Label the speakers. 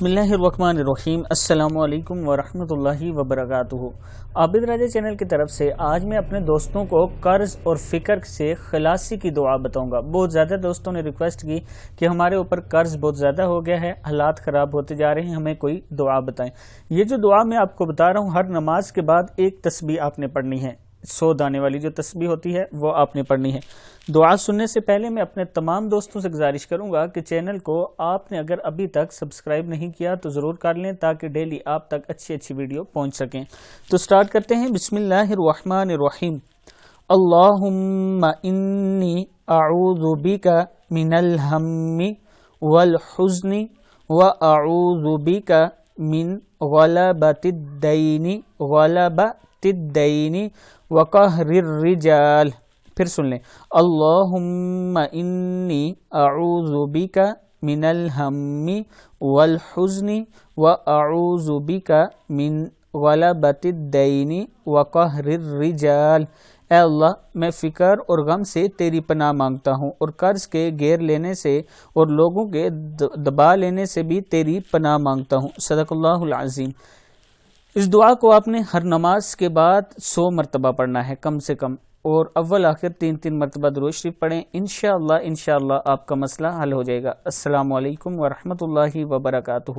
Speaker 1: بسم اللہ الرحمن الرحیم۔ السلام علیکم ورحمۃ اللہ وبرکاتہ۔ عابد راجہ چینل کی طرف سے آج میں اپنے دوستوں کو قرض اور فکر سے خلاصی کی دعا بتاؤں گا۔ بہت زیادہ دوستوں نے ریکویسٹ کی کہ ہمارے اوپر قرض بہت زیادہ ہو گیا ہے، حالات خراب ہوتے جا رہے ہیں، ہمیں کوئی دعا بتائیں۔ یہ جو دعا میں آپ کو بتا رہا ہوں، ہر نماز کے بعد ایک تسبیح آپ نے پڑھنی ہے، 100 دانے والی جو تسبیح ہوتی ہے وہ آپ نے پڑھنی ہے۔ دعا سننے سے پہلے میں اپنے تمام دوستوں سے گزارش کروں گا کہ چینل کو آپ نے اگر ابھی تک سبسکرائب نہیں کیا تو ضرور کر لیں تاکہ ڈیلی آپ تک اچھی ویڈیو پہنچ سکیں۔ تو سٹارٹ کرتے ہیں۔ بسم اللہ الرحمن الرحیم۔ اللہم انی اعوذ بک من الہم والحزن واعوذ بک من غلبۃ الدین وقہر الرجال۔ پھر سن لیں، اللہم انی اعوذ بک من الہم والحزن واعوذ بک من غلبۃ الدین وقہر الرجال۔ اے اللہ، میں فکر اور غم سے تیری پناہ مانگتا ہوں، اور قرض کے گھیر لینے سے اور لوگوں کے دبا لینے سے بھی تیری پناہ مانگتا ہوں۔ صدق اللہ العظیم۔ اس دعا کو آپ نے ہر نماز کے بعد 100 مرتبہ پڑھنا ہے کم سے کم، اور اول آخر 3 مرتبہ درود شریف پڑھیں۔ انشاءاللہ آپ کا مسئلہ حل ہو جائے گا۔ السلام علیکم ورحمۃ اللہ وبرکاتہ۔